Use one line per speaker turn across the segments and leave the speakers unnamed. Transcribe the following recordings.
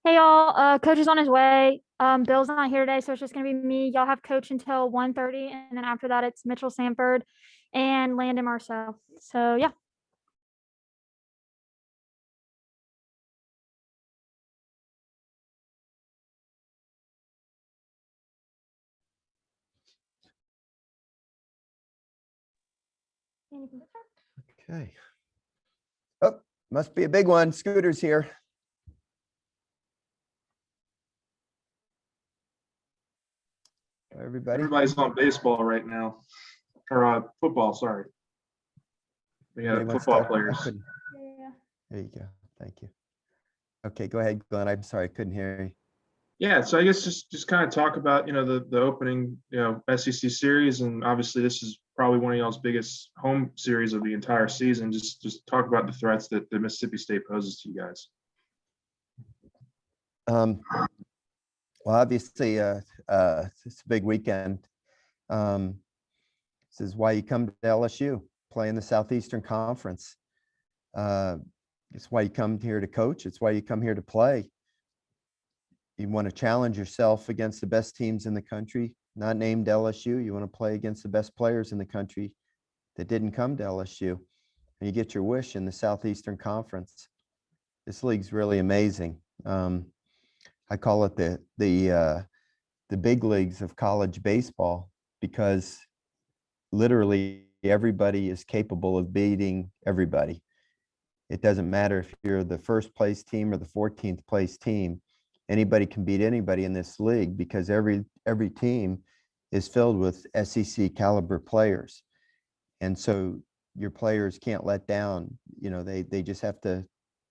Hey y'all, coach is on his way. Bill's not here today, so it's just gonna be me. Y'all have coach until 1:30, and then after that it's Mitchell Sanford and Landon Marcel. So yeah.
Okay. Oh, must be a big one. Scooter's here. Everybody.
Everybody's on baseball right now, or football. Sorry. Yeah,
Anybody wants to
football
talk?
players.
Yeah.
There you go. Thank you. Okay, go ahead, Glenn. I'm sorry, I couldn't hear you.
Yeah, so I guess just kind of talk about the opening SEC series, and obviously this is probably one of y'all's biggest home series of the entire season. Just talk about the threats that the Mississippi State poses to you guys.
Well, obviously, it's a big weekend. This is why you come to LSU, play in the Southeastern Conference. It's why you come here to coach. It's why you come here to play. You want to challenge yourself against the best teams in the country, not named LSU. You want to play against the best players in the country that didn't come to LSU. And you get your wish in the Southeastern Conference. This league's really amazing. I call it the big leagues of college baseball because literally everybody is capable of beating everybody. It doesn't matter if you're the first place team or the 14th place team. Anybody can beat anybody in this league because every team is filled with SEC caliber players. And so your players can't let down. They just have to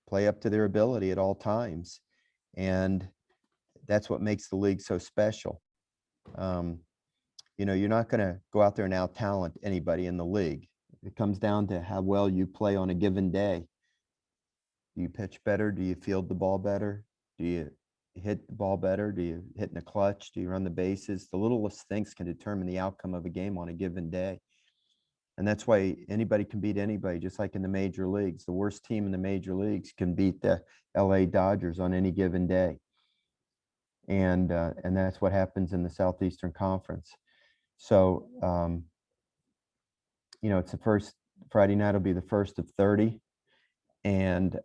play up to their ability at all times. And that's what makes the league so special. You're not going to go out there and out talent anybody in the league. It comes down to how well you play on a given day. Do you pitch better? Do you field the ball better? Do you hit the ball better? Do you hit in the clutch? Do you run the bases? The littlest things can determine the outcome of a game on a given day. And that's why anybody can beat anybody, just like in the major leagues. The worst team in the major leagues can beat the LA Dodgers on any given day. And that's what happens in the Southeastern Conference. So, it's the first Friday night will be the first of 30. And,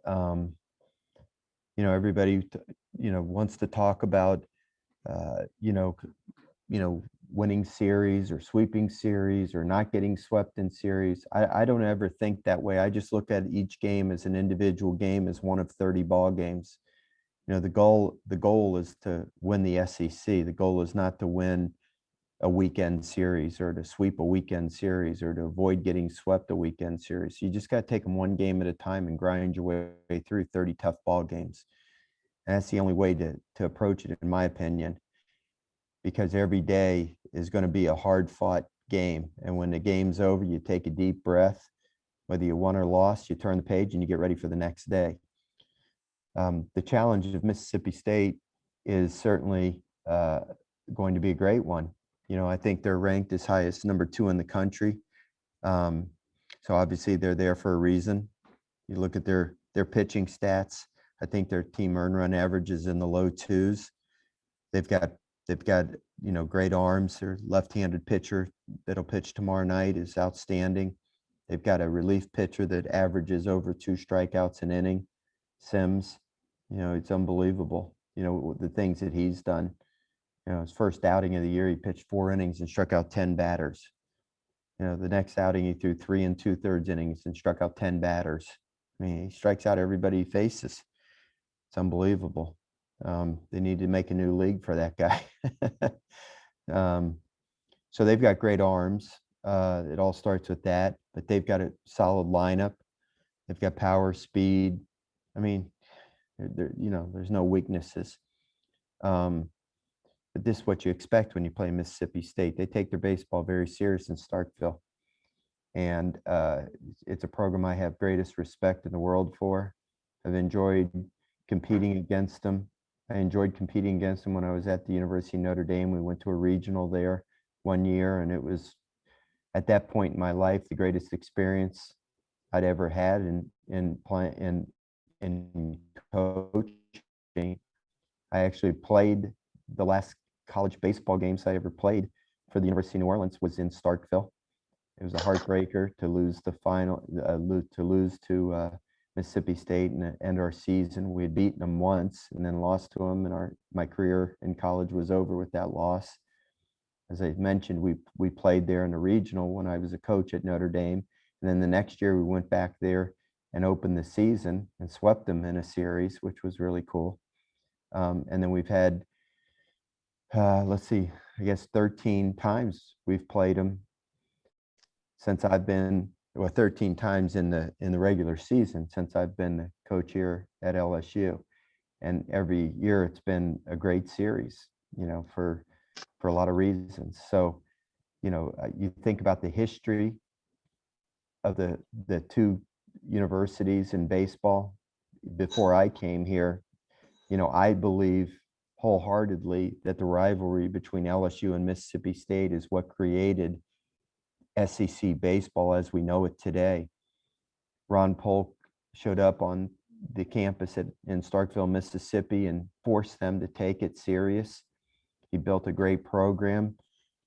everybody, wants to talk about, winning series or sweeping series or not getting swept in series. I don't ever think that way. I just look at each game as an individual game, as one of 30 ball games. The goal is to win the SEC. The goal is not to win a weekend series or to sweep a weekend series or to avoid getting swept a weekend series. You just got to take them one game at a time and grind your way through 30 tough ball games. And that's the only way to approach it, in my opinion, because every day is going to be a hard fought game. And when the game's over, you take a deep breath. Whether you won or lost, you turn the page and you get ready for the next day. The challenge of Mississippi State is certainly going to be a great one. I think they're ranked as high as number 2 in the country. So obviously they're there for a reason. You look at their pitching stats. I think their team earned run average is in the low 2s. They've got great arms. Their left-handed pitcher that'll pitch tomorrow night is outstanding. They've got a relief pitcher that averages over 2 strikeouts an inning. Sims, it's unbelievable. The things that he's done. His first outing of the year, he pitched 4 innings and struck out 10 batters. The next outing, he threw 3 2/3 innings and struck out 10 batters. I mean, he strikes out everybody he faces. It's unbelievable. They need to make a new league for that guy. So they've got great arms. It all starts with that, but they've got a solid lineup. They've got power, speed. I mean, there's no weaknesses. But this is what you expect when you play Mississippi State. They take their baseball very serious in Starkville. And it's a program I have greatest respect in the world for. I've enjoyed competing against them. I enjoyed competing against them when I was at the University of Notre Dame. We went to a regional there one year, and it was, at that point in my life, the greatest experience I'd ever had in playing in coaching. I actually played the last college baseball games I ever played for the University of New Orleans was in Starkville. It was a heartbreaker to lose the final, to lose to Mississippi State and end our season. We had beaten them once and then lost to them, and my career in college was over with that loss. As I mentioned, we played there in the regional when I was a coach at Notre Dame, and then the next year we went back there and opened the season and swept them in a series, which was really cool. And then we've had, let's see, I guess 13 times we've played them since I've been, well, 13 times in the regular season since I've been the coach here at LSU. And every year it's been a great series, for a lot of reasons. So, you think about the history of the two universities in baseball before I came here. I believe wholeheartedly that the rivalry between LSU and Mississippi State is what created SEC baseball as we know it today. Ron Polk showed up on the campus in Starkville, Mississippi, and forced them to take it serious. He built a great program.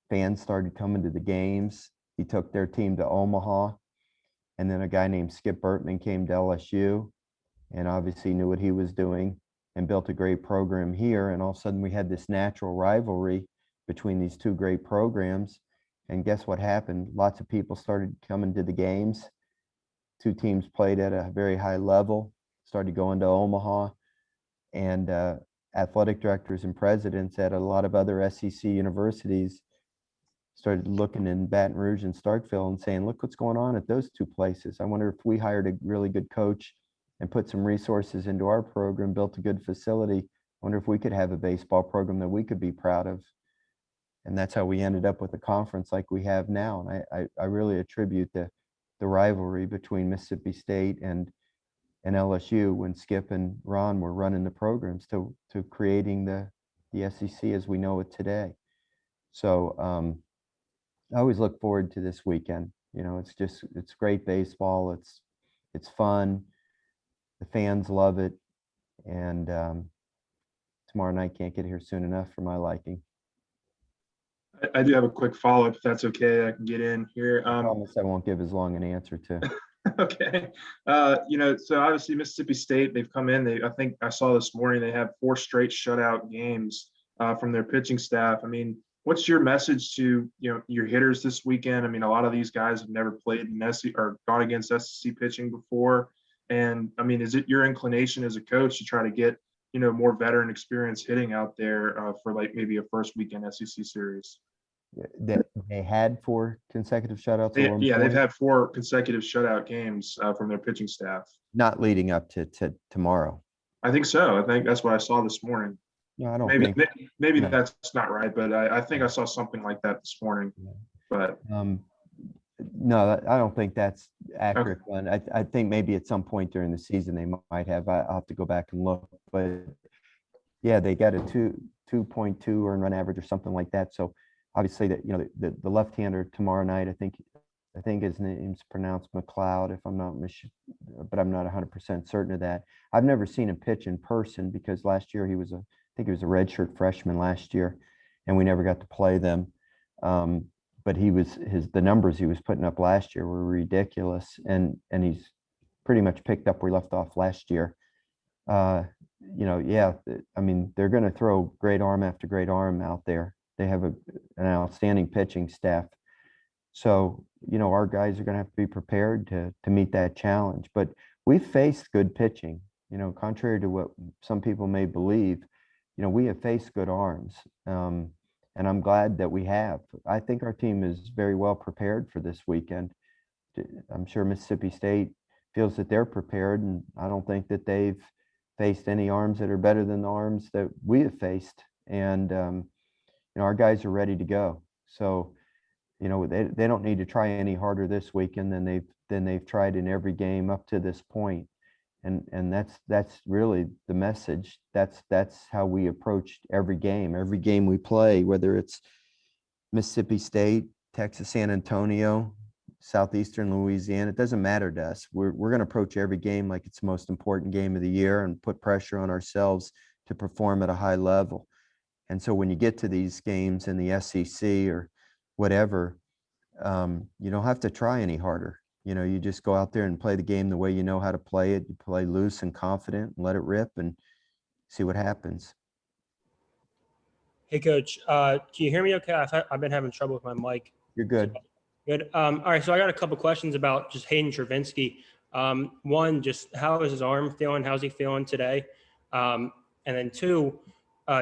Fans started coming to the games. He took their team to Omaha. And then a guy named Skip Bertman came to LSU and obviously knew what he was doing and built a great program here. And all of a sudden we had this natural rivalry between these two great programs. And guess what happened? Lots of people started coming to the games. Two teams played at a very high level, started going to Omaha, and athletic directors and presidents at a lot of other SEC universities started looking in Baton Rouge and Starkville and saying, look what's going on at those two places. I wonder if we hired a really good coach and put some resources into our program, built a good facility. I wonder if we could have a baseball program that we could be proud of. And that's how we ended up with a conference like we have now. And I really attribute the rivalry between Mississippi State and LSU when Skip and Ron were running the programs to creating the SEC as we know it today. So I always look forward to this weekend. It's great baseball. It's fun. The fans love it. And tomorrow night can't get here soon enough for my liking.
I do have a quick follow-up, if that's okay. I can get in here.
I promise I won't give as long an answer to.
Okay. So obviously Mississippi State, they've come in. I think I saw this morning they have 4 straight shutout games from their pitching staff. I mean, what's your message to your hitters this weekend? I mean, a lot of these guys have never played in SEC or gone against SEC pitching before. And I mean, is it your inclination as a coach to try to get more veteran experience hitting out there for like maybe a first weekend SEC series?
That they had 4 consecutive shutouts.
They've had 4 consecutive shutout games from their pitching staff.
Not leading up to tomorrow.
I think so. I think that's what I saw this morning.
No, I don't
maybe
think.
Maybe that's not right, but I think I saw something like that this morning. But
no, I don't think that's accurate. Okay. I think maybe at some point during the season they might have. I'll have to go back and look, but yeah, they got a 2.2 earned run average or something like that. So obviously that the left-hander tomorrow night, I think his name's pronounced McLeod, if I'm not but I'm not 100% certain of that. I've never seen him pitch in person because last year he was a redshirt freshman last year, and we never got to play them. But the numbers he was putting up last year were ridiculous, and he's pretty much picked up where he left off last year. I mean, they're going to throw great arm after great arm out there. They have an outstanding pitching staff. So, our guys are going to have to be prepared to meet that challenge. But we've faced good pitching, contrary to what some people may believe. We have faced good arms. And I'm glad that we have. I think our team is very well prepared for this weekend. I'm sure Mississippi State feels that they're prepared, and I don't think that they've faced any arms that are better than the arms that we have faced. And our guys are ready to go. So, they don't need to try any harder this weekend than they've tried in every game up to this point. And that's really the message. That's how we approached every game we play, whether it's Mississippi State, Texas San Antonio, Southeastern Louisiana. It doesn't matter to us. We're going to approach every game like it's the most important game of the year and put pressure on ourselves to perform at a high level. And so when you get to these games in the SEC or whatever, you don't have to try any harder. You just go out there and play the game the way you know how to play it. You play loose and confident and let it rip and see what happens.
Hey, Coach, can you hear me okay? I've been having trouble with my mic.
You're good.
Good. All right, so I got a couple questions about just Hayden Trevinsky. One, just how is his arm feeling? How's he feeling today? And then two,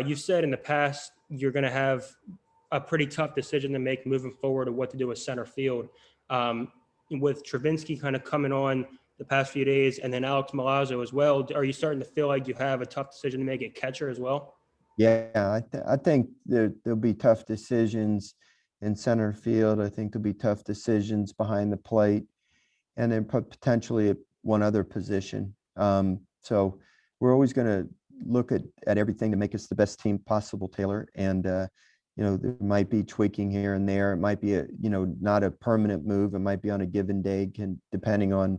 you said in the past you're going to have a pretty tough decision to make moving forward of what to do with center field. With Trevinsky kind of coming on the past few days and then Alex Milazzo as well, are you starting to feel like you have a tough decision to make at catcher as well?
Yeah, I think there'll be tough decisions in center field. I think there'll be tough decisions behind the plate, and then potentially at one other position. So we're always going to look at everything to make us the best team possible, Taylor. And there might be tweaking here and there. It might be not a permanent move. It might be on a given day, depending on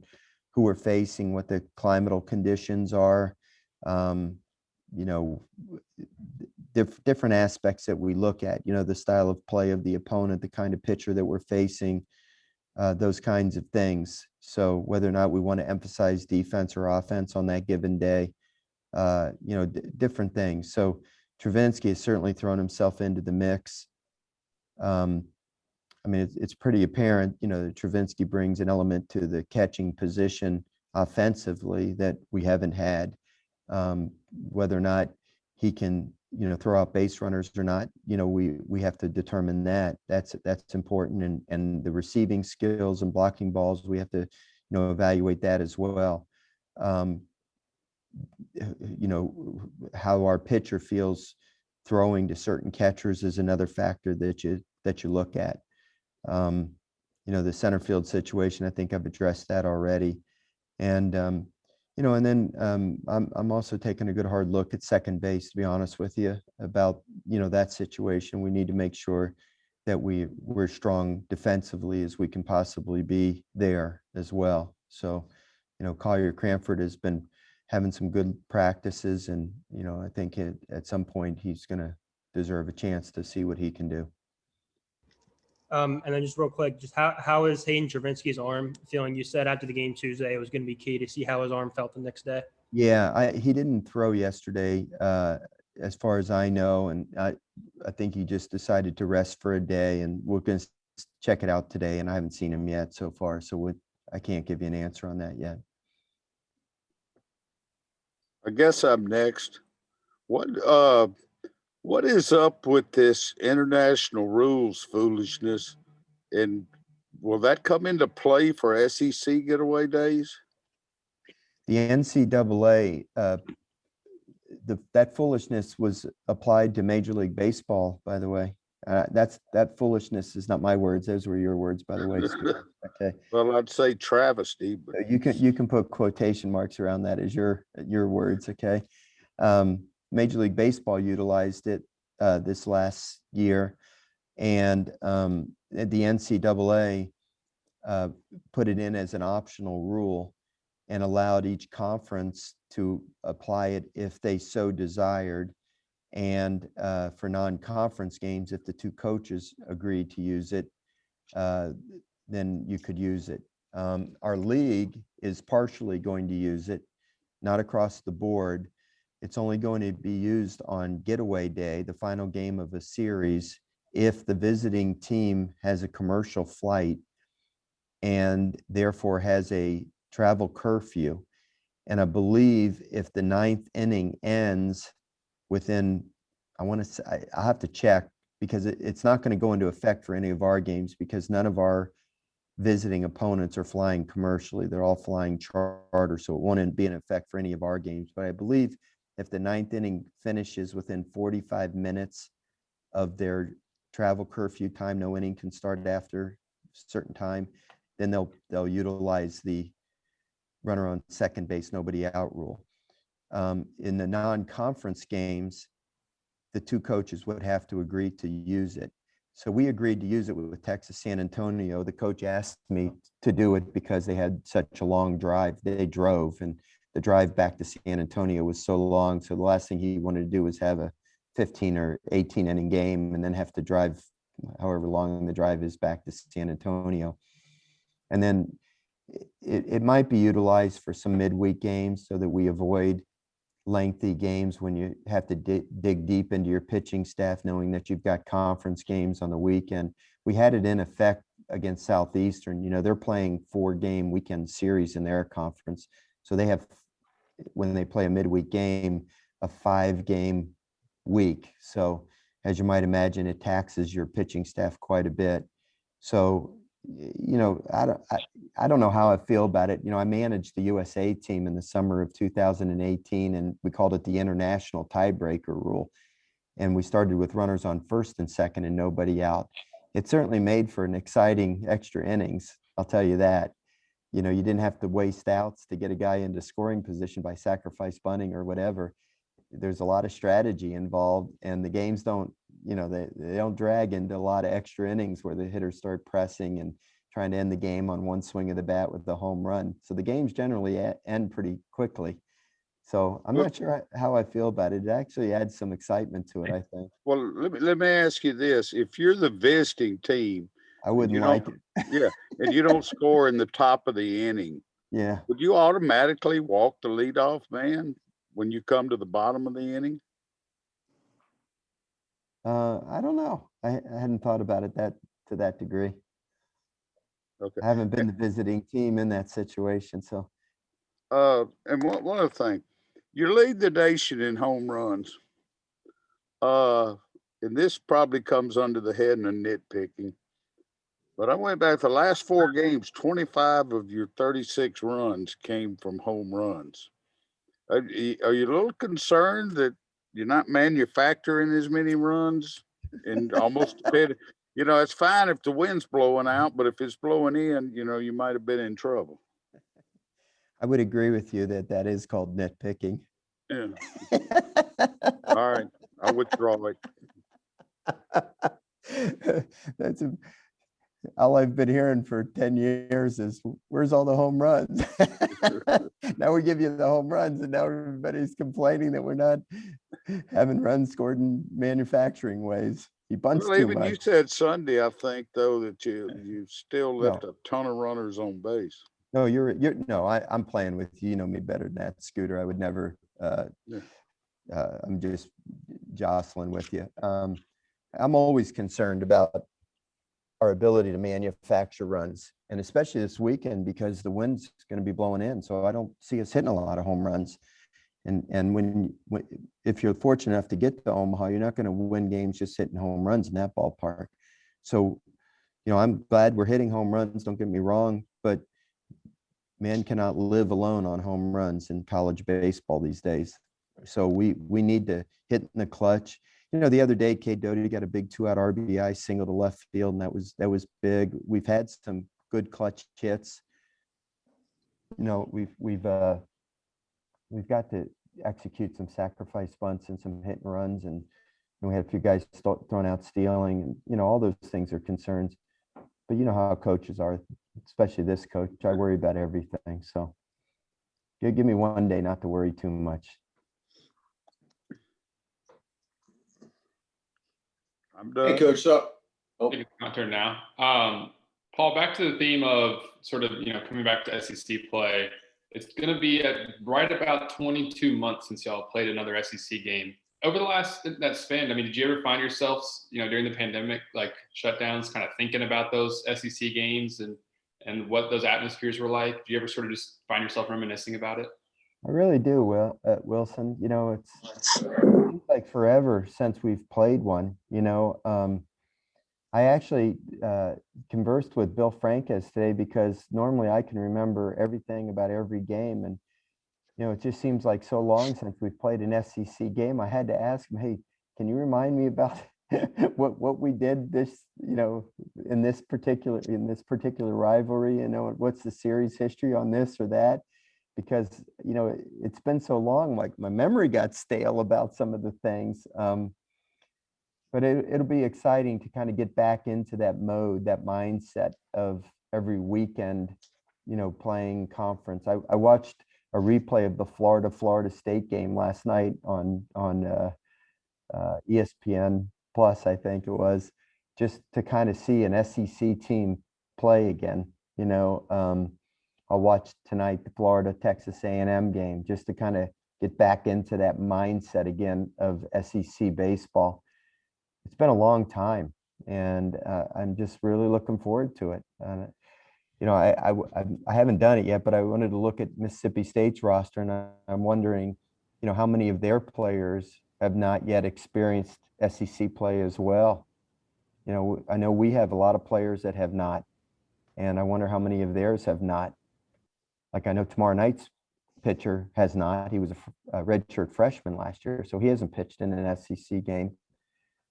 who we're facing, what the climatal conditions are. Different aspects that we look at, the style of play of the opponent, the kind of pitcher that we're facing, those kinds of things. So whether or not we want to emphasize defense or offense on that given day, different things. So Trevinsky has certainly thrown himself into the mix. It's pretty apparent, that Trevinsky brings an element to the catching position offensively that we haven't had. Whether or not he can, throw out base runners or not, we have to determine that. That's important. And the receiving skills and blocking balls, we have to, evaluate that as well. How our pitcher feels throwing to certain catchers is another factor that you look at. The center field situation, I think I've addressed that already. And, and then I'm also taking a good hard look at second base, to be honest with you, about, that situation. We need to make sure that we're strong defensively as we can possibly be there as well. So, Collier Cranford has been having some good practices, and, I think at some point he's going to deserve a chance to see what he can do.
And then just real quick, just how is Hayden Trevinsky's arm feeling? You said after the game Tuesday, it was going to be key to see how his arm felt the next day.
Yeah, he didn't throw yesterday, as far as I know. And I think he just decided to rest for a day, and we're going to check it out today. And I haven't seen him yet so far. So I can't give you an answer on that yet.
I guess I'm next. What is up with this international rules foolishness, and will that come into play for SEC getaway days?
The NCAA, that foolishness was applied to Major League Baseball, by the way. That foolishness is not my words; those were your words, by the way. Okay.
Well, I'd say travesty, but
you can put quotation marks around that as your words. Okay. Major League Baseball utilized it this last year, and the NCAA put it in as an optional rule and allowed each conference to apply it if they so desired. And for non-conference games, if the two coaches agreed to use it, then you could use it. Our league is partially going to use it, not across the board. It's only going to be used on getaway day, the final game of a series, if the visiting team has a commercial flight and therefore has a travel curfew. And I believe if the ninth inning ends within, I'll have to check, because it's not going to go into effect for any of our games, because none of our visiting opponents are flying commercially. They're all flying charter, so it won't be in effect for any of our games. But I believe if the ninth inning finishes within 45 minutes of their travel curfew time, no inning can start after a certain time, then they'll utilize the runner on second base, nobody out rule. In the non-conference games, the two coaches would have to agree to use it. So we agreed to use it with Texas San Antonio. The coach asked me to do it because they had such a long drive. They drove, and the drive back to San Antonio was so long. So the last thing he wanted to do was have a 15 or 18 inning game and then have to drive however long the drive is back to San Antonio. And then it might be utilized for some midweek games so that we avoid lengthy games when you have to dig deep into your pitching staff, knowing that you've got conference games on the weekend. We had it in effect against Southeastern. You know, they're playing 4-game weekend series in their conference. So they have, when they play a midweek game, a 5-game week. So as you might imagine, it taxes your pitching staff quite a bit. So, you know, I don't know how I feel about it. You know, I managed the USA team in the summer of 2018, and we called it the international tiebreaker rule. And we started with runners on first and second and nobody out. It certainly made for an exciting extra innings. I'll tell you that. You know, you didn't have to waste outs to get a guy into scoring position by sacrifice bunting or whatever. There's a lot of strategy involved, and the games don't, you know, they don't drag into a lot of extra innings where the hitters start pressing and trying to end the game on one swing of the bat with the home run. So the games generally end pretty quickly. So I'm not sure how I feel about it. It actually adds some excitement to it, I think.
Well, let me ask you this. If you're the visiting team,
I wouldn't like it.
Yeah, and you don't score in the top of the inning,
Yeah.
would you automatically walk the leadoff man when you come to the bottom of the inning?
I don't know. I hadn't thought about it to that degree.
Okay.
I haven't been the visiting team in that situation. So
And one other thing, you lead the nation in home runs. And this probably comes under the heading of nitpicking. But I went back the last 4 games, 25 of your 36 runs came from home runs. Are you a little concerned that you're not manufacturing as many runs and almost a bit? You know, it's fine if the wind's blowing out, but if it's blowing in, you know, you might have been in trouble.
I would agree with you that is called nitpicking.
Yeah. All right. I withdraw it.
That's all I've been hearing for 10 years is, where's all the home runs? Now we give you the home runs, and now everybody's complaining that we're not having runs scored in manufacturing ways. He bunts
Well,
too
even you
much.
said Sunday, I think, though, that you still left a ton of runners on base.
No, no, I'm playing with you. You know me better than that, Scooter. I would never, I'm just jostling with you. I'm always concerned about our ability to manufacture runs, and especially this weekend because the wind's going to be blowing in. So I don't see us hitting a lot of home runs. And if you're fortunate enough to get to Omaha, you're not going to win games just hitting home runs in that ballpark. So, you know, I'm glad we're hitting home runs. Don't get me wrong, but man cannot live alone on home runs in college baseball these days. So we need to hit in the clutch. You know, the other day, Cade Doty got a big 2-out RBI single to left field, and that was big. We've had some good clutch hits. You know, we've got to execute some sacrifice bunts and some hit and runs, and we had a few guys thrown out stealing, and you know, all those things are concerns. But you know how coaches are, especially this coach. I worry about everything. So give me one day not to worry too much.
I'm done.
Hey, Coach. So,
It's my turn now. Paul, back to the theme of sort of, you know, coming back to SEC play. It's going to be right about 22 months since y'all played another SEC game. Over the last that span, I mean, did you ever find yourselves, you know, during the pandemic, like shutdowns, kind of thinking about those SEC games and what those atmospheres were like? Do you ever sort of just find yourself reminiscing about it?
I really do, Wilson. You know, it seems like forever since we've played one. You know, I actually conversed with Bill Franques today because normally I can remember everything about every game, and you know, it just seems like so long since we've played an SEC game. I had to ask him, hey, can you remind me about what we did this, you know, in this particular rivalry? You know, what's the series history on this or that? Because, you know, it's been so long, like my memory got stale about some of the things. But it'll be exciting to kind of get back into that mode, that mindset of every weekend, you know, playing conference. I watched replay of the Florida State game last night on ESPN Plus, I think it was, just to kind of see an SEC team play again. I'll watch tonight the Florida Texas A&M game just to kind of get back into that mindset again of SEC baseball. It's been a long time, and I'm just really looking forward to it. I haven't done it yet, but I wanted to look at Mississippi State's roster, and I'm wondering, how many of their players have not yet experienced SEC play as well. I know we have a lot of players that have not, and I wonder how many of theirs have not. Like, I know tomorrow night's pitcher has not. He was a redshirt freshman last year, so he hasn't pitched in an SEC game.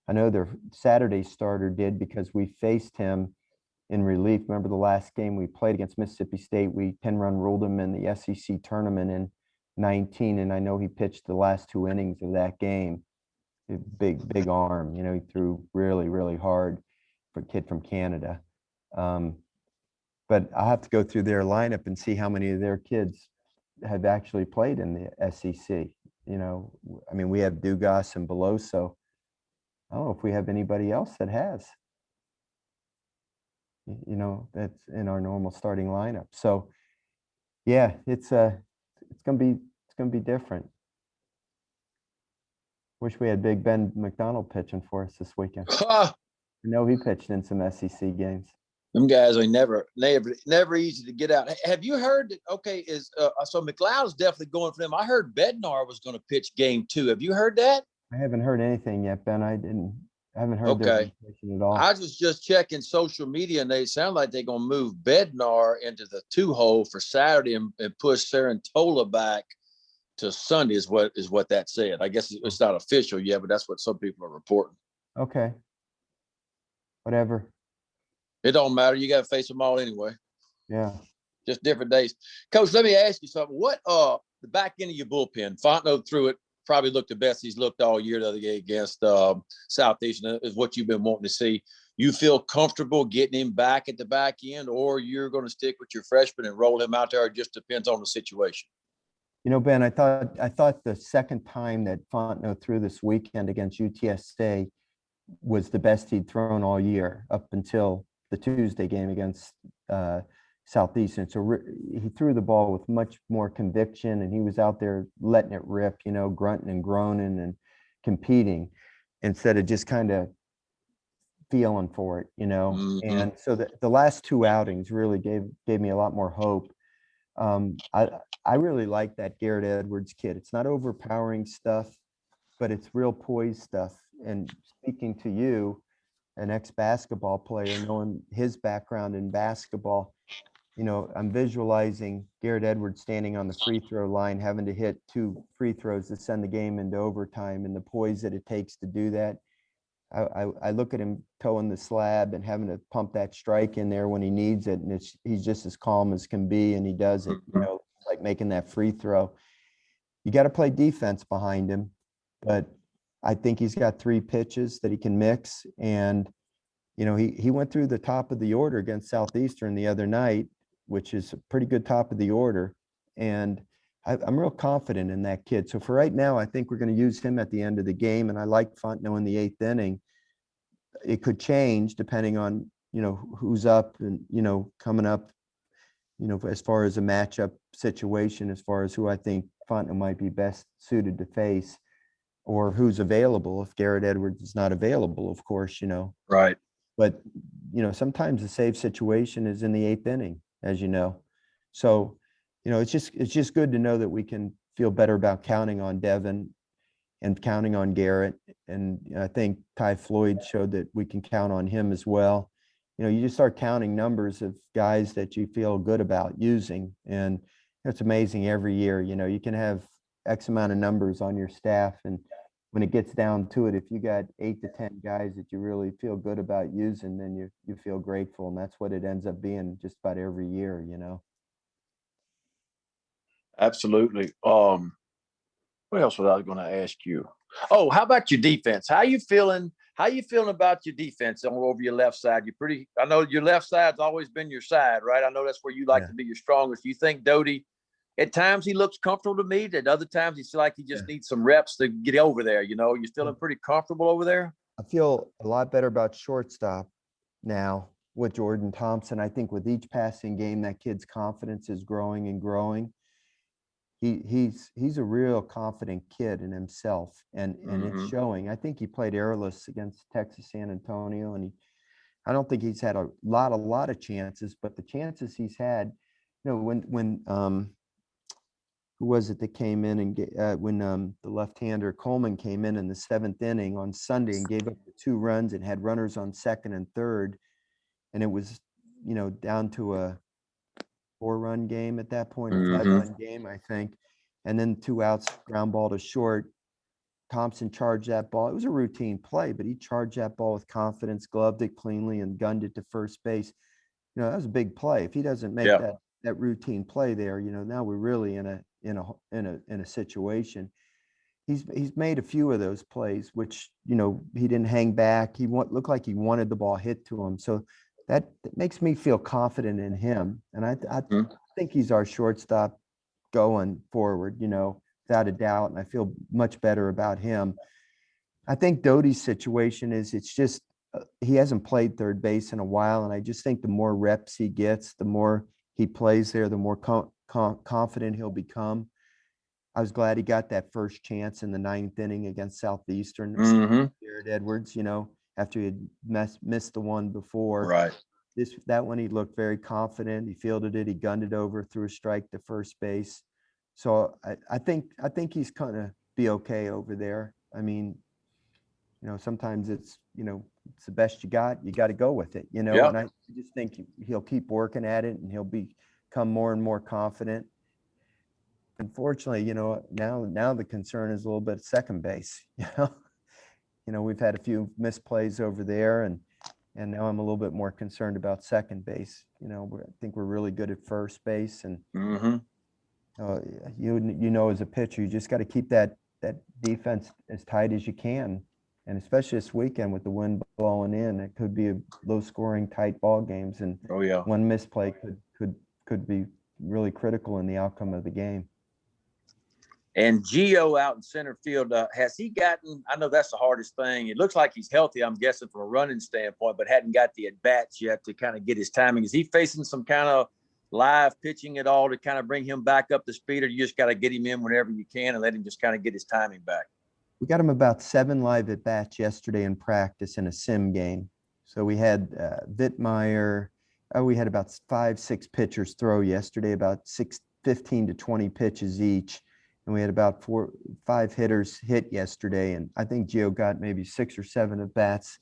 I know their Saturday starter did because we faced him in relief. Remember the last game we played against Mississippi State? We 10-run ruled him in the SEC tournament in 19, and I know he pitched the last 2 innings of that game. Big arm, he threw really, really hard for a kid from Canada. But I'll have to go through their lineup and see how many of their kids have actually played in the SEC. We have Dugas and Beloso. I don't know if we have anybody else that has. That's in our normal starting lineup. So, yeah, it's gonna be different. Wish we had Big Ben McDonald pitching for us this weekend. I know he pitched in some SEC games.
Them guys are never easy to get out. Have you heard that? Okay, so McLeod's definitely going for them. I heard Bednar was going to pitch game 2. Have you heard that?
I haven't heard anything yet, Ben. I haven't heard their information at all.
I was just checking social media, and they sound like they're going to move Bednar into the 2-hole for Saturday and push Sarantola back to Sunday is what that said. I guess it's not official yet, but that's what some people are reporting. Okay. Whatever. It don't matter. You got to face them all anyway. Yeah. Just different days. Coach, let me ask you something. What the back end of your bullpen, Fontenot threw it, probably looked the best he's looked all year the other day against Southeastern, is what you've been wanting to see. You feel comfortable getting him back at the back end, or you're going to stick with your freshman and roll him out there? It just depends on the situation. Ben, I thought the second time that Fontenot threw this weekend against UTSA was the best he'd thrown all year up until the Tuesday game against Southeastern. So he threw the ball with much more conviction, and he was out there letting it rip, grunting and groaning and competing instead of just kind of feeling for it, Mm-hmm. And so the last 2 outings really gave me a lot more hope. I really like that Garrett Edwards kid. It's not overpowering stuff, but it's real poise stuff. And speaking to you, an ex-basketball player, knowing his background in basketball, I'm visualizing Garrett Edwards standing on the free throw line, having to hit 2 free throws to send the game into overtime, and the poise that it takes to do that. I look at him towing the slab and having to pump that strike in there when he needs it, and he's just as calm as can be, and he does it, like making that free throw. You got to play defense behind him, but I think he's got 3 pitches that he can mix, and he went through the top of the order against Southeastern the other night, which is a pretty good top of the order, and I'm real confident in that kid. So for right now, I think we're going to use him at the end of the game, and I like Fontenot in the 8th inning. It could change depending on who's up and coming up, as far as a matchup situation, as far as who I think Fontenot might be best suited to face, or who's available. If Garrett Edwards is not available, of course, Right. But, sometimes the save situation is in the 8th inning, as you know. So, it's just good to know that we can feel better about counting on Devin and counting on Garrett. And I think Ty Floyd showed that we can count on him as well. You just start counting numbers of guys that you feel good about using. And it's amazing every year, you can have X amount of numbers on your staff. And when it gets down to it, if you got 8 to 10 guys that you really feel good about using, then you feel grateful. And that's what it ends up being just about every year, Absolutely. What else was I going to ask you? Oh, how about your defense? How you feeling about your defense over your left side? I know your left side's always been your side, right? I know that's where you like to be your strongest. You think Doty at times he looks comfortable to me. At other times he's like he just needs some reps to get over there. You know, you're feeling pretty comfortable over there.
I feel a lot better about shortstop now with Jordan Thompson. I think with each passing game, that kid's confidence is growing and growing. He's a real confident kid in himself, and it's showing. I think he played airless against Texas San Antonio, and I don't think he's had a lot of chances, but the chances he's had, you know, when who was it that came in and when the left-hander Coleman came in the 7th inning on Sunday and gave up the 2 runs and had runners on 2nd and 3rd, and it was, you know, down to a 4-run game at that point, a 5-run game, I think, and then 2 outs, ground ball to short. Thompson charged that ball. It was a routine play, but he charged that ball with confidence, gloved it cleanly, and gunned it to first base. You know, that was a big play. If he doesn't make that routine play there, you know, now we're really in a situation. He's made a few of those plays, which, you know, he didn't hang back. He looked like he wanted the ball hit to him. So that makes me feel confident in him. And I think he's our shortstop going forward, you know, without a doubt. And I feel much better about him. I think Doty's situation is it's just he hasn't played third base in a while. And I just think the more reps he gets, the more he plays there, the more confident he'll become. I was glad he got that first chance in the 9th inning against Southeastern. Jared Edwards, you know, after he had missed the one before.
Right.
That one, he looked very confident. He fielded it. He gunned it over, threw a strike to first base. So I think he's gonna be okay over there. I mean, you know, sometimes it's, you know, it's the best you got. You got to go with it, you know. And I just think he'll keep working at it, and he'll become more and more confident. Unfortunately, you know, now the concern is a little bit second base. You know, we've had a few misplays over there, and now I'm a little bit more concerned about second base. You know, I think we're really good at first base, and you know, as a pitcher, you just got to keep that defense as tight as you can, and especially this weekend with the wind blowing in, it could be a low-scoring, tight ball games, and one misplay could be really critical in the outcome of the game.
And Gio out in center field, has he gotten, I know that's the hardest thing. It looks like he's healthy, I'm guessing, from a running standpoint, but hadn't got the at-bats yet to kind of get his timing. Is he facing some kind of live pitching at all to kind of bring him back up to speed, or you just got to get him in whenever you can and let him just kind of get his timing back?
We got him about 7 live at-bats yesterday in practice in a sim game. So we had Vittmeyer. We had about 5-6 pitchers throw yesterday, about 15 to 20 pitches each. And we had about 4-5 hitters hit yesterday. And I think Gio got maybe 6 or 7 at bats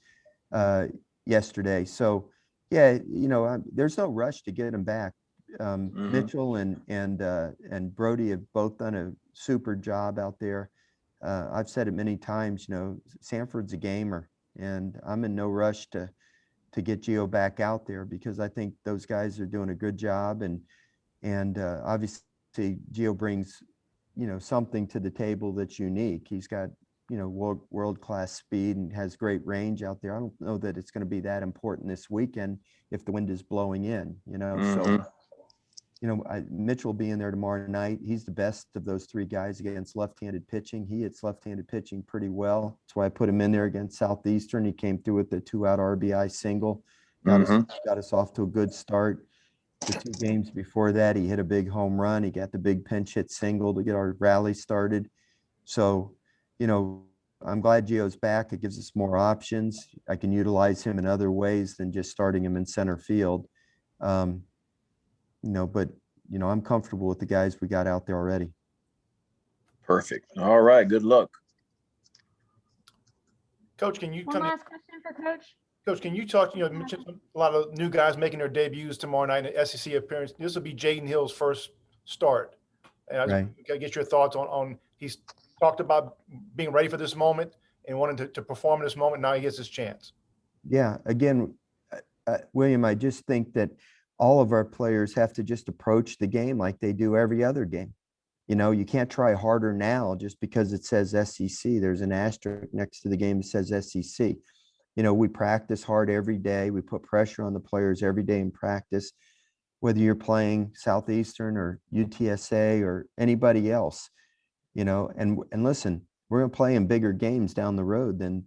yesterday. So, yeah, you know, there's no rush to get him back. Mitchell and Brody have both done a super job out there. I've said it many times, you know, Sanford's a gamer, and I'm in no rush to get Gio back out there, because I think those guys are doing a good job. And obviously Gio brings, you know, something to the table that's unique. He's got, you know, world-class speed and has great range out there. I don't know that it's going to be that important this weekend if the wind is blowing in, you know. So, you know, Mitchell will be in there tomorrow night. He's the best of those 3 guys against left-handed pitching. He hits left-handed pitching pretty well. That's why I put him in there against Southeastern. He came through with the 2-out RBI single, got us off to a good start. The 2 games before that, he hit a big home run. He got the big pinch hit single to get our rally started. So, you know, I'm glad Gio's back. It gives us more options. I can utilize him in other ways than just starting him in center field. You know, but, you know, I'm comfortable with the guys we got out there already.
Perfect. All right. Good luck.
Coach, can you
One last question for Coach.
Coach, can you talk, you know, mention a lot of new guys making their debuts tomorrow night in the SEC appearance. This will be Jaden Hill's first start. And I just got to get your thoughts on he's talked about being ready for this moment and wanting to perform in this moment. Now he gets his chance.
Yeah. Again, William, I just think that all of our players have to just approach the game like they do every other game. You know, you can't try harder now just because it says SEC. There's an asterisk next to the game that says SEC. You know, we practice hard every day. We put pressure on the players every day in practice. whether you're playing Southeastern or UTSA or anybody else, and listen, we're going to play in bigger games down the road than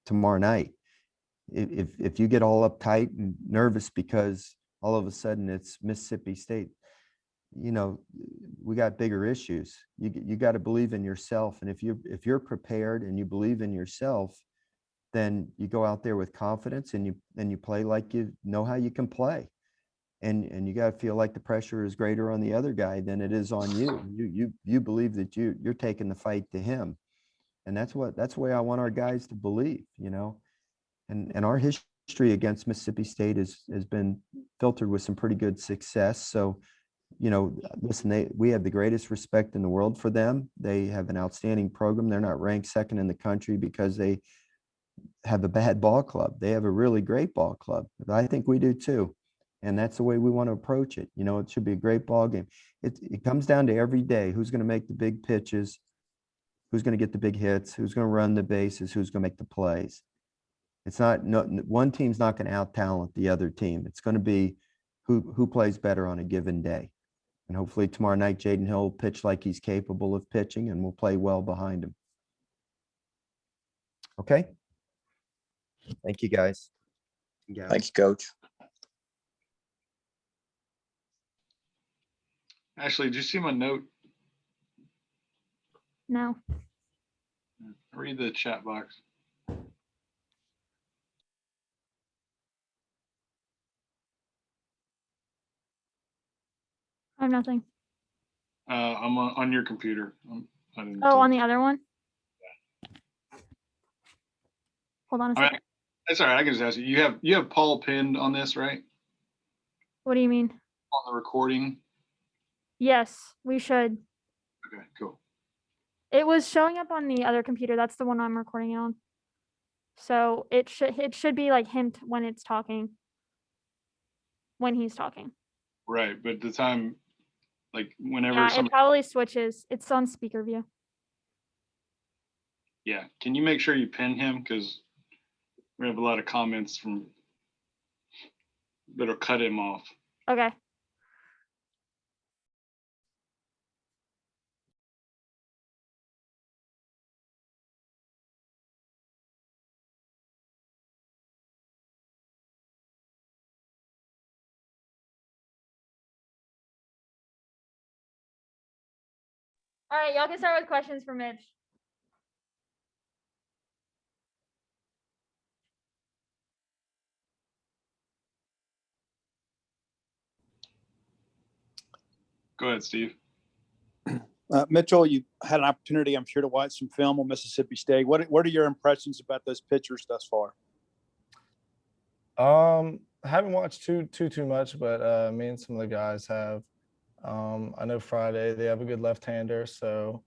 tomorrow night. If you get all uptight and nervous because all of a sudden it's Mississippi State, we got bigger issues. You got to believe in yourself. And if you're prepared and you believe in yourself, then you go out there with confidence and you play like you know how you can play. And you got to feel like the pressure is greater on the other guy than it is on you. You believe that you're taking the fight to him. And that's the way I want our guys to believe, and our history against Mississippi State has been filtered with some pretty good success. So, listen, we have the greatest respect in the world for them. They have an outstanding program. They're not ranked second in the country because they have a bad ball club. They have a really great ball club. I think we do too. And that's the way we want to approach it. It should be a great ball game. It comes down to every day. Who's going to make the big pitches? Who's going to get the big hits? Who's going to run the bases? Who's going to make the plays? It's not, one team's not going to out-talent the other team. It's going to be who plays better on a given day. And hopefully tomorrow night, Hayden will pitch like he's capable of pitching, and we'll play well behind him. Okay? Thank you, guys.
Thank you, Coach.
Ashley, did you see my note?
No.
Read the chat box.
I have nothing.
I'm on your computer.
Oh, on the other one? Hold on a second.
That's all right. I can just ask you. You have Paul pinned on this, right?
What do you mean?
On the recording.
Yes, we should.
Okay, cool.
It was showing up on the other computer. That's the one I'm recording on. So it should be like him when it's talking. When he's talking.
Right, but the time, like whenever
Yeah, it probably switches. It's on speaker view.
Yeah, can you make sure you pin him, because we have a lot of comments that'll cut him off.
Okay. All right, y'all can start with questions for Mitch.
Go ahead, Steve.
Mitchell, you had an opportunity, I'm sure, to watch some film on Mississippi State. What are your impressions about those pitchers thus far?
I haven't watched too much, but me and some of the guys have. I know Friday they have a good left-hander, so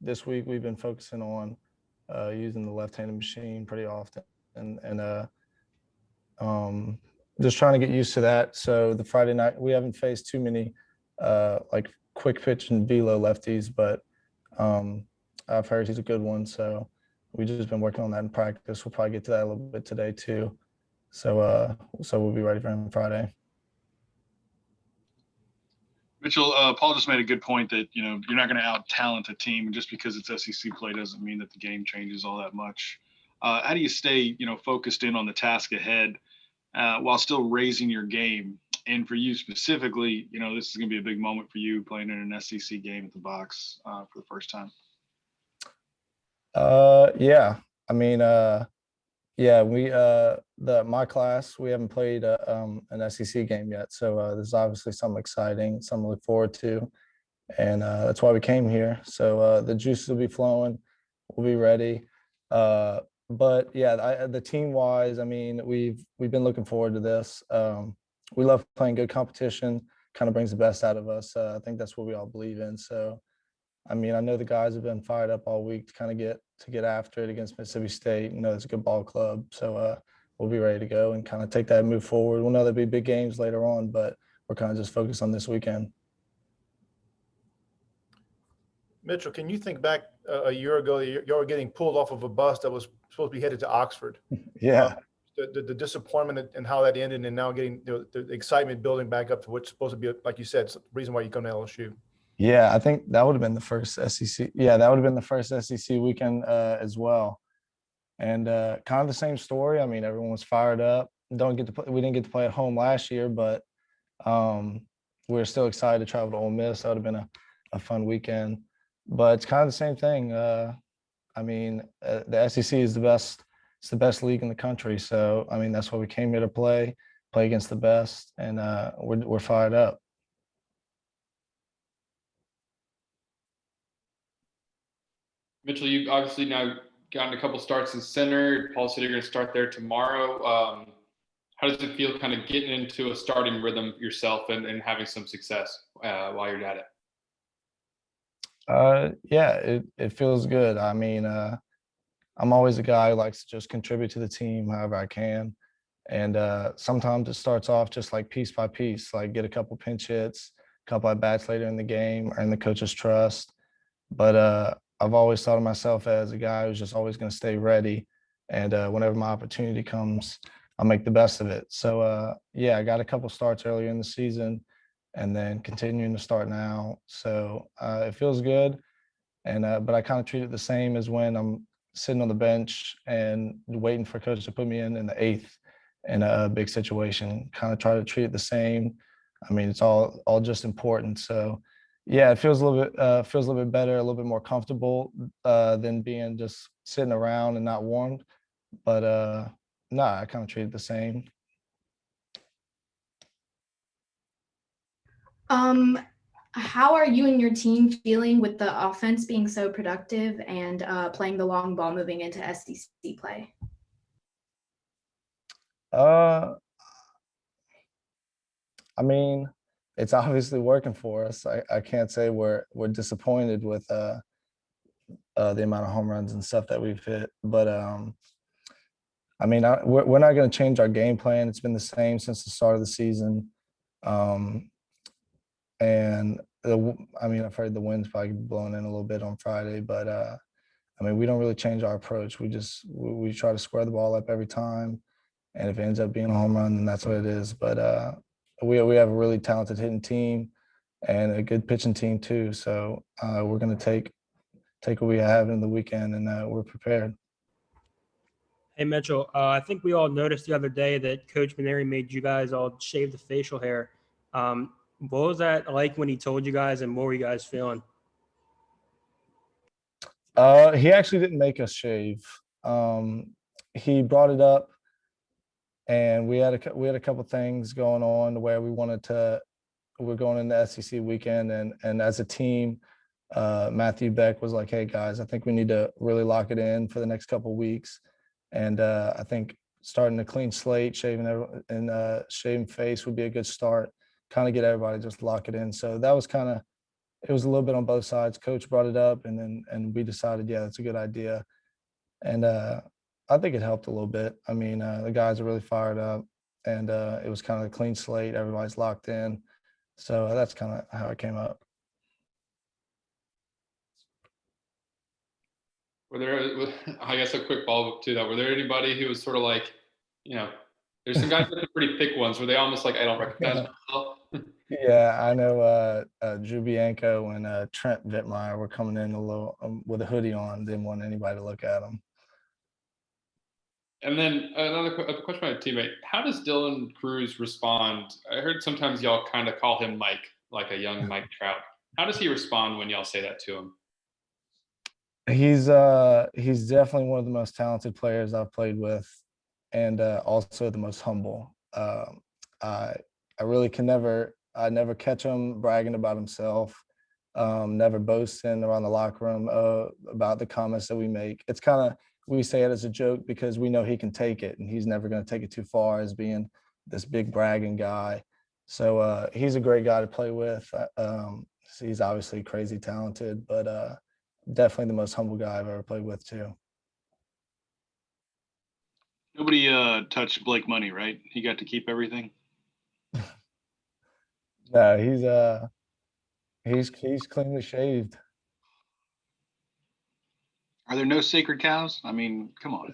this week we've been focusing on using the left-handed machine pretty often, and just trying to get used to that. So the Friday night we haven't faced too many like quick pitch and velo lefties, but I've heard he's a good one. So we've just been working on that in practice. We'll probably get to that a little bit today too. So we'll be ready for him Friday.
Mitchell, Paul just made a good point that, you're not going to out-talent a team, and just because it's SEC play doesn't mean that the game changes all that much. How do you stay, focused in on the task ahead while still raising your game? And for you specifically, this is going to be a big moment for you playing in an SEC game at the box for the first time.
Yeah. I mean, we my class, we haven't played an SEC game yet, so there's obviously something exciting, something to look forward to, and that's why we came here. So the juices will be flowing, we'll be ready. But yeah, the team wise, I mean, we've been looking forward to this. We love playing good competition, kind of brings the best out of us. I think that's what we all believe in. So I mean, I know the guys have been fired up all week to kind of get after it against Mississippi State. It's a good ball club, so we'll be ready to go and kind of take that and move forward. We'll know there'll be big games later on, but we're kind of just focused on this weekend.
Mitchell, can you think back a year ago, you were getting pulled off of a bus that was supposed to be headed to Oxford?
Yeah.
the disappointment and how that ended, and now getting the excitement building back up to what's supposed to be, like you said, it's the reason why you come to LSU.
Yeah, I think that would have been the first SEC. Yeah, that would have been the first SEC weekend as well. And kind of the same story. I mean, everyone was fired up. We didn't get to play at home last year, but we're still excited to travel to Ole Miss. That would have been a fun weekend. But it's kind of the same thing. I mean, the SEC is the best. It's the best league in the country. So I mean, that's why we came here to play against the best, and we're fired up.
Mitchell, you've obviously now gotten a couple starts in center. Paul said you're going to start there tomorrow. How does it feel kind of getting into a starting rhythm yourself and having some success while you're at it?
Yeah, it feels good. I mean, I'm always a guy who likes to just contribute to the team however I can. And sometimes it starts off just like piece by piece, like get a couple pinch hits, a couple at bats later in the game, earn the coach's trust. But I've always thought of myself as a guy who's just always going to stay ready. And whenever my opportunity comes, I'll make the best of it. So, yeah, I got a couple starts earlier in the season and then continuing to start now. So it feels good. And but I kind of treat it the same as when I'm sitting on the bench and waiting for coach to put me in the eighth in a big situation. Kind of try to treat it the same. I mean, it's all just important. So yeah, it feels a little bit better, a little bit more comfortable than being just sitting around and not warmed. But no, I kind of treat it the same.
How are you and your team feeling with the offense being so productive and playing the long ball moving into SEC play?
I mean, it's obviously working for us. I can't say we're disappointed with the amount of home runs and stuff that we've hit, but I mean, we're not going to change our game plan. It's been the same since the start of the season, and I mean, I've heard the wind's probably blowing in a little bit on Friday, but I mean, we don't really change our approach. We try to square the ball up every time, and if it ends up being a home run, then that's what it is. But we have a really talented hitting team and a good pitching team too. So we're going to take what we have in the weekend, and we're prepared.
Hey, Mitchell, I think we all noticed the other day that Coach Maineiri made you guys all shave the facial hair. What was that like when he told you guys, and what were you guys feeling?
He actually didn't make us shave. He brought it up, and we had a couple things going on where we're going into SEC weekend, and as a team, Matthew Beck was like, "Hey guys, I think we need to really lock it in for the next couple of weeks." And I think starting a clean slate, shaving face would be a good start. Kind of get everybody just lock it in. So that was it was a little bit on both sides. Coach brought it up, and we decided, yeah, that's a good idea. And I think it helped a little bit. I mean, the guys are really fired up, and it was kind of a clean slate. Everybody's locked in. So that's kind of how it came up.
Were there, I guess, a quick follow-up to that. Were there anybody who was sort of like, there's some guys that are pretty thick ones. Were they almost like, I don't recognize myself?
Yeah, I know Drew Bianco and Trent Vittmeyer were coming in a little with a hoodie on. Didn't want anybody to look at them.
And then another question about a teammate. How does Dylan Cruz respond? I heard sometimes y'all kind of call him Mike, like a young Mike Trout. How does he respond when y'all say that to him?
He's definitely one of the most talented players I've played with, and also the most humble. I really I never catch him bragging about himself, never boasting around the locker room about the comments that we make. It's we say it as a joke because we know he can take it, and he's never going to take it too far as being this big bragging guy. So he's a great guy to play with. He's obviously crazy talented, but definitely the most humble guy I've ever played with too.
Nobody touched Blake Money, right? He got to keep everything.
No, he's cleanly shaved.
Are there no sacred cows? I mean, come on.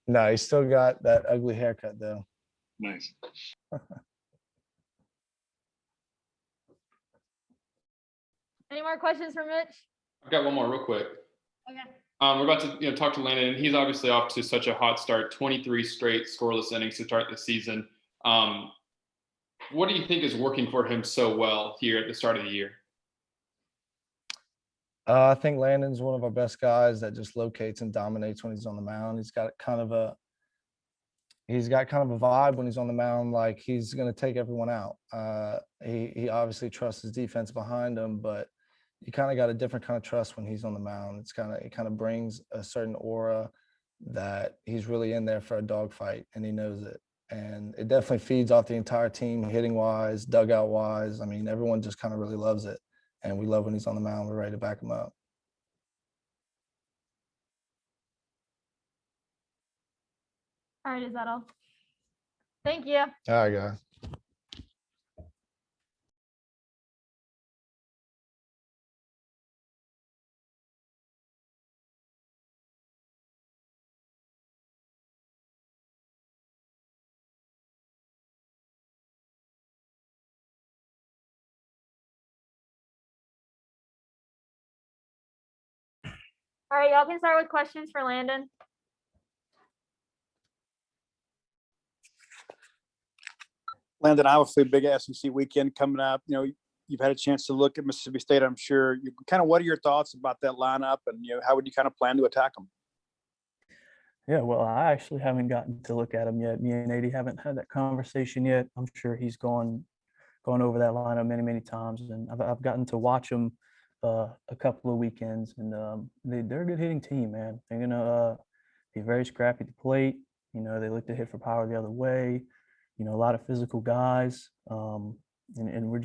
No, he's still got that ugly haircut though.
Nice.
Any more questions for Mitch?
I've got one more real quick.
Okay.
We're about to talk to Landon, and he's obviously off to such a hot start. 23 straight scoreless innings to start the season. What do you think is working for him so well here at the start of the year?
I think Landon's one of our best guys that just locates and dominates when he's on the mound. He's got kind of a vibe when he's on the mound, like he's going to take everyone out. He obviously trusts his defense behind him, but you kind of got a different kind of trust when he's on the mound. It kind of brings a certain aura that he's really in there for a dogfight, and he knows it. And it definitely feeds off the entire team, hitting wise, dugout wise. I mean, everyone just kind of really loves it, and we love when he's on the mound. We're ready to back him up.
All right, is that all? Thank you.
All right, guys.
All right, y'all can start with questions for Landon.
Landon, obviously big SEC weekend coming up. You know, you've had a chance to look at Mississippi State, I'm sure. What are your thoughts about that lineup, and how would you kind of plan to attack them?
Yeah, well, I actually haven't gotten to look at him yet. Me and Adi haven't had that conversation yet. I'm sure he's gone over that lineup many times, and I've gotten to watch him a couple of weekends, and they're a good hitting team, man. They're gonna be very scrappy at the plate. You know, they look to hit for power the other way. You know, a lot of physical guys, and we're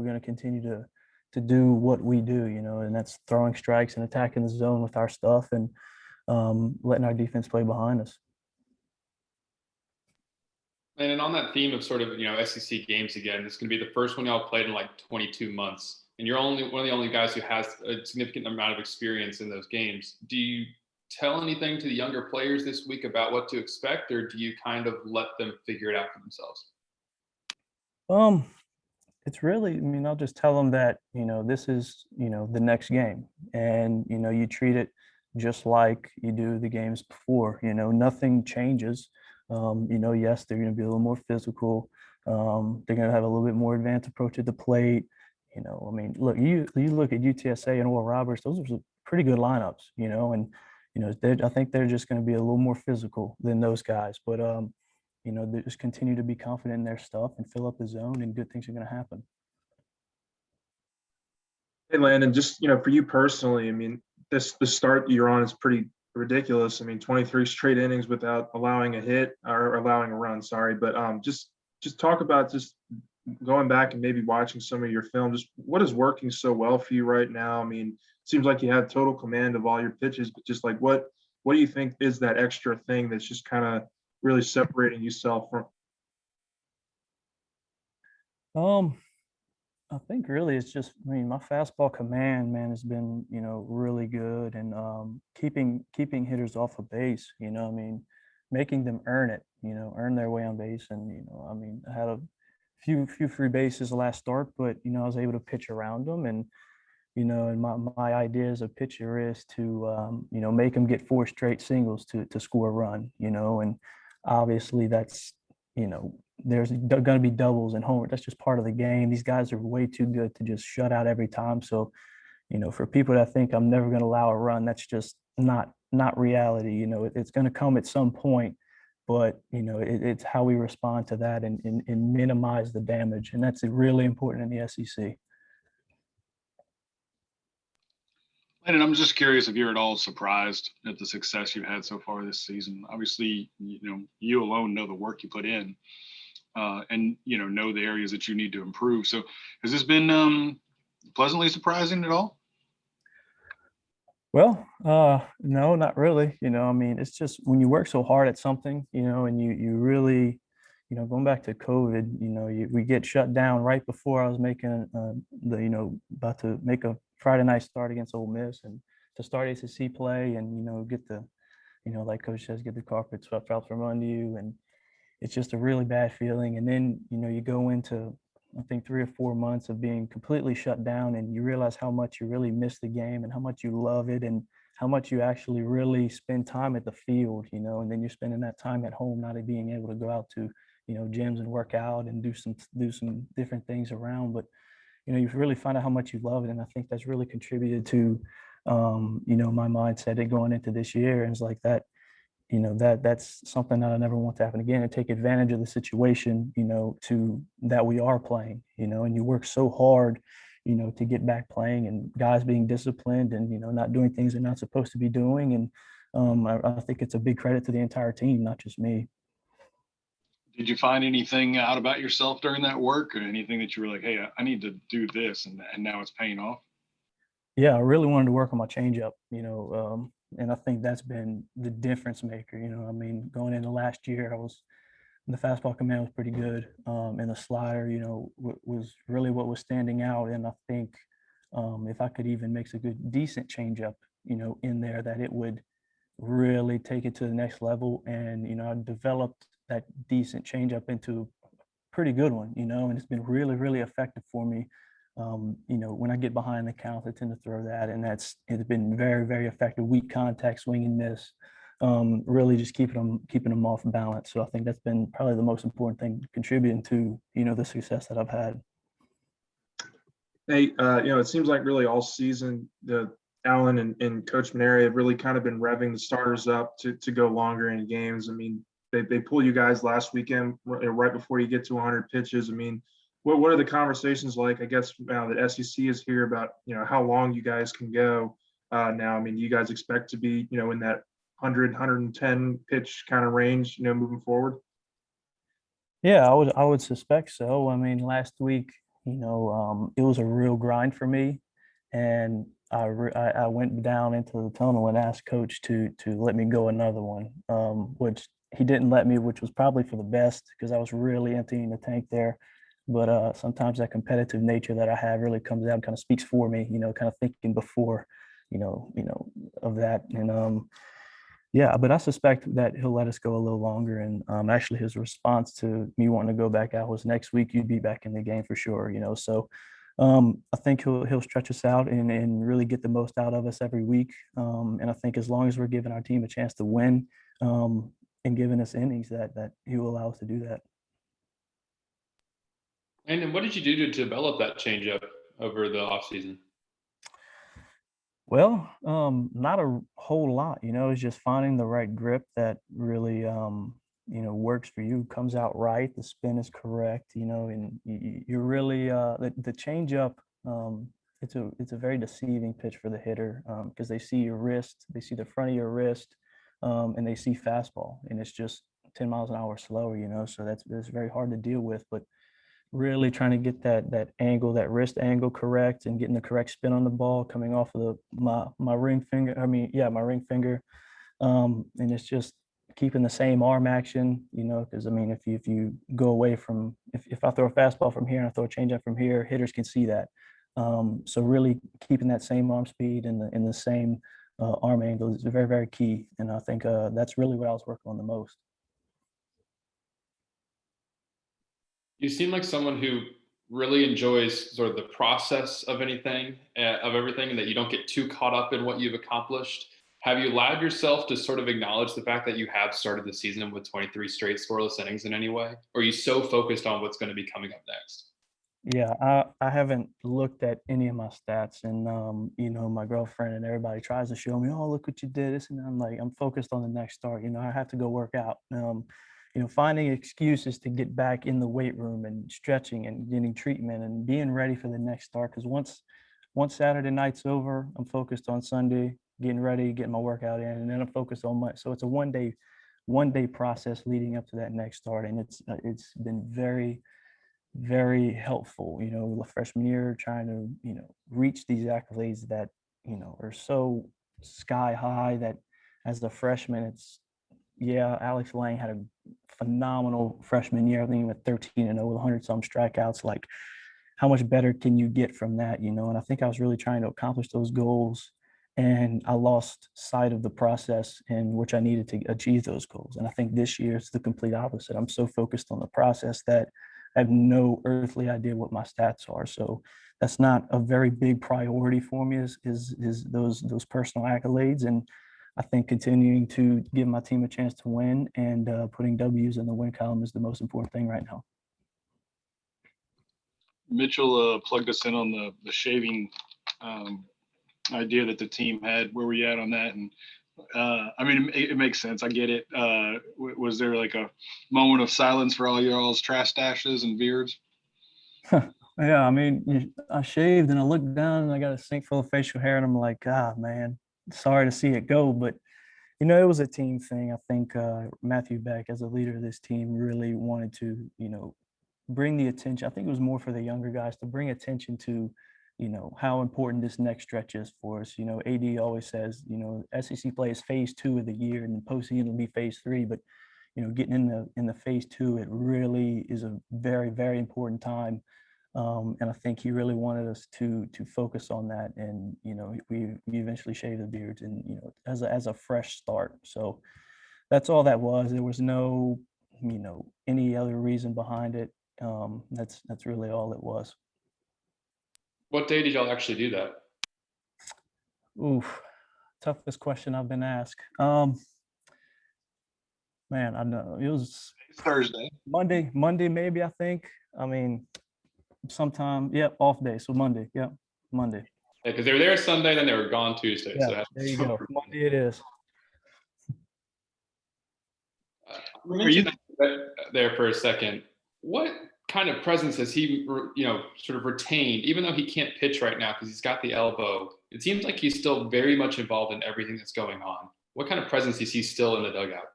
gonna continue to do what we do, you know, and that's throwing strikes and attacking the zone with our stuff, and letting our defense play behind us.
And on that theme of sort of, SEC games again, this is going to be the first one y'all played in like 22 months. And you're one of the only guys who has a significant amount of experience in those games. Do you tell anything to the younger players this week about what to expect, or do you kind of let them figure it out for themselves?
It's really, I mean, I'll just tell them that, this is, the next game, and, you treat it just like you do the games before. Nothing changes. Yes, they're going to be a little more physical. They're going to have a little bit more advanced approach at the plate. I mean, look, you look at UTSA and Oral Roberts; those are some pretty good lineups. I think they're just going to be a little more physical than those guys. But they just continue to be confident in their stuff and fill up the zone, and good things are going to happen.
Hey, Landon, just, for you personally, I mean, the start you're on is pretty ridiculous. I mean, 23 straight innings without allowing a hit or allowing a run, sorry. But just talk about just going back and maybe watching some of your film. Just what is working so well for you right now? I mean, it seems like you have total command of all your pitches, but just like what do you think is that extra thing that's just kind of really separating yourself from?
I think really it's just, I mean, my fastball command, man, has been, really good, and keeping hitters off of base, I mean, making them earn it, earn their way on base. And, I mean, I had a few free bases last start, but, I was able to pitch around them. And, and my idea as a pitcher is to, make them get 4 straight singles to score a run, and obviously that's, there's going to be doubles and homers. That's just part of the game. These guys are way too good to just shut out every time. So, for people that think I'm never going to allow a run, that's just not reality. It's going to come at some point, but it's how we respond to that and minimize the damage. And that's really important in the SEC.
And I'm just curious if you're at all surprised at the success you've had so far this season. Obviously, you alone know the work you put in, and know the areas that you need to improve. So has this been pleasantly surprising at all?
Well, no, not really. I mean, it's just when you work so hard at something, and you really, going back to COVID, we get shut down right before I was making about to make a Friday night start against Ole Miss and to start ACC play, and get the like Coach says, get the carpet swept out from under you, and it's just a really bad feeling. And then, you go into, I think, 3 or 4 months of being completely shut down, and you realize how much you really miss the game and how much you love it and how much you actually really spend time at the field, and then you're spending that time at home, not being able to go out to, gyms and work out and do some different things around. But, you really find out how much you love it. And I think that's really contributed to, my mindset going into this year. And it's like that, that's something that I never want to happen again, and take advantage of the situation, that we are playing, and you work so hard, to get back playing, and guys being disciplined and, not doing things they're not supposed to be doing. And I think it's a big credit to the entire team, not just me.
Did you find anything out about yourself during that work, or anything that you were like, hey, I need to do this, and now it's paying off?
Yeah, I really wanted to work on my changeup, and I think that's been the difference maker. Going into last year, the fastball command was pretty good, and the slider, was really what was standing out. And I think if I could even mix a decent changeup, in there, that it would really take it to the next level. And I developed that decent changeup into a pretty good one, and it's been really, really effective for me. When I get behind the count, I tend to throw that, and it's been very, very effective. Weak contact, swing and miss, really just keeping them off balance. So I think that's been probably the most important thing contributing to, the success that I've had.
Hey, it seems like really all season, Allen and Coach Maineiri have really kind of been revving the starters up to go longer in games. They pull you guys last weekend right before you get to 100 pitches. What are the conversations like, I guess, now that SEC is here, about, how long you guys can go now? Do you guys expect to be, in that 100, 110 pitch kind of range, moving forward?
Yeah, I would suspect so. Last week, it was a real grind for me, and I went down into the tunnel and asked Coach to let me go another one, which he didn't let me, which was probably for the best, because I was really emptying the tank there. But sometimes that competitive nature that I have really comes out and kind of speaks for me, kind of thinking before, of that. And yeah, but I suspect that he'll let us go a little longer. And actually his response to me wanting to go back out was, next week you'd be back in the game for sure, So I think he'll stretch us out and really get the most out of us every week. And I think as long as we're giving our team a chance to win, and giving us innings, that he will allow us to do that.
And what did you do to develop that changeup over the offseason?
Well, not a whole lot, it's just finding the right grip that really, works for you, comes out right, the spin is correct, and you're really, the changeup, it's a very deceiving pitch for the hitter, because they see your wrist, they see the front of your wrist, and they see fastball, and it's just 10 miles an hour slower, so that's very hard to deal with. But really trying to get that angle, that wrist angle correct, and getting the correct spin on the ball coming off of my ring finger. My ring finger. And it's just keeping the same arm action, because if you go away from, if I throw a fastball from here and I throw a changeup from here, hitters can see that. So really keeping that same arm speed and the same arm angle is very, very key. And I think that's really what I was working on the most.
You seem like someone who really enjoys sort of the process of everything, and that you don't get too caught up in what you've accomplished. Have you allowed yourself to sort of acknowledge the fact that you have started the season with 23 straight scoreless innings in any way? Or are you so focused on what's going to be coming up next?
Yeah, I haven't looked at any of my stats, and my girlfriend and everybody tries to show me, oh, look what you did, this, and I'm focused on the next start. I have to go work out. Finding excuses to get back in the weight room and stretching and getting treatment and being ready for the next start. Because once Saturday night's over, I'm focused on Sunday, getting ready, getting my workout in, and then I'm focused on Monday. So it's a one day process leading up to that next start, and it's been very, very helpful. The freshman year, trying to reach these accolades that are so sky high, that as a freshman, Alex Lang had a phenomenal freshman year. I think he went 13-0 with 100-some strikeouts. Like, how much better can you get from that? And I think I was really trying to accomplish those goals and I lost sight of the process in which I needed to achieve those goals. And I think this year it's the complete opposite. I'm so focused on the process that I have no earthly idea what my stats are. So that's not a very big priority for me is those personal accolades. And I think continuing to give my team a chance to win and putting W's in the win column is the most important thing right now.
Mitchell plugged us in on the shaving idea that the team had. Where were you at on that? And I mean, it makes sense. I get it. Was there like a moment of silence for all y'all's trash stashes and beards?
Yeah, I mean, I shaved and I looked down and I got a sink full of facial hair and I'm like, ah, man, sorry to see it go. But, you know, it was a team thing. I think Matthew Beck, as a leader of this team, really wanted to, you know, bring the attention. I think it was more for the younger guys to bring attention to, you know, how important this next stretch is for us. You know, AD always says, you know, SEC play is phase 2 of the year and postseason will be phase 3. But, you know, getting in the phase 2, it really is a very, very important time. And I think he really wanted us to focus on that. And, you know, we eventually shaved the beards and, you know, as a fresh start. So that's all that was. There was no, you know, any other reason behind it. That's really all it was.
What day did y'all actually do that?
Oof, toughest question I've been asked. Man, I know it was
Thursday.
Monday maybe, I think. I mean, sometime, off day. So Monday, Monday.
Yeah, because they were there Sunday, then they were gone Tuesday.
Yeah,
So
there you go. Monday it is.
Are you there for a second? What kind of presence has he, you know, sort of retained, even though he can't pitch right now because he's got the elbow? It seems like he's still very much involved in everything that's going on. What kind of presence is he still in the dugout?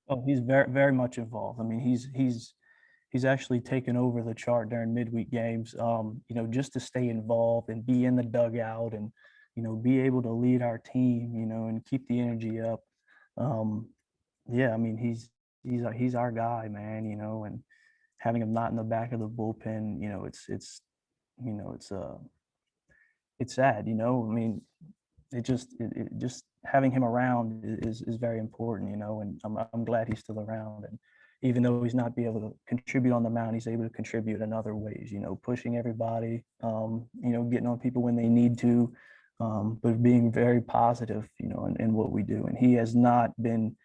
Oh, he's very, very much involved. I mean, he's actually taken over the chart during midweek games. You know, just to stay involved and be in the dugout and, you know, be able to lead our team, you know, and keep the energy up. Yeah, I mean, he's our guy, man. You know, and having him not in the back of the bullpen, you know, it's sad, you know. I mean, it just having him around is very important, you know, and I'm glad he's still around. And even though he's not be able to contribute on the mound, he's able to contribute in other ways, you know, pushing everybody, you know, getting on people when they need to, but being very positive, you know, in what we do. And he has not been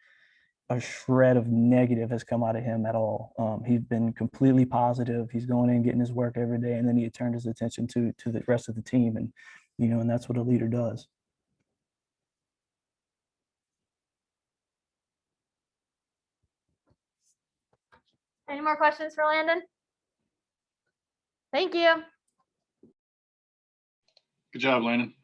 a shred of negative has come out of him at all. He's been completely positive. He's going in, getting his work every day, and then he turned his attention to the rest of the team. And, you know, and that's what a leader does.
Any more questions for Landon? Thank you.
Good job, Landon.